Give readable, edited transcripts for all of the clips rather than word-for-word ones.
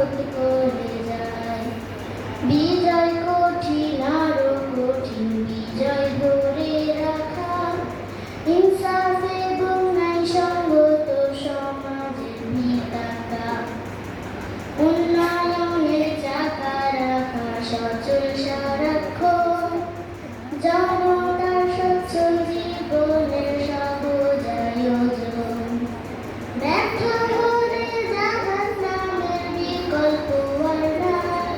শপথ করে যায়। বিজয় কঠিন আরো কঠিন, বিজয় ধরে রাখা, ইনসাফ এবং ন্যায়সঙ্গত সমাজের বিধাতা, উন্নয়নের চাকা রাখা সচল সারাক্ষণ, জনতার সচ্ছল জীবনের সহজ আয়োজন। ব্যর্থ হলে জাহান্নামের বিকল্প আর নাই,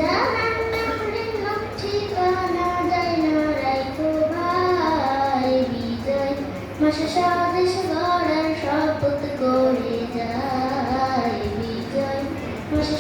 জাহান্নামের ঠিকানা যায় না রাইখো ভাই। বিজয় মাসে স্বদেশ গড়ার শপথ করে যায়, বিজয় মাসে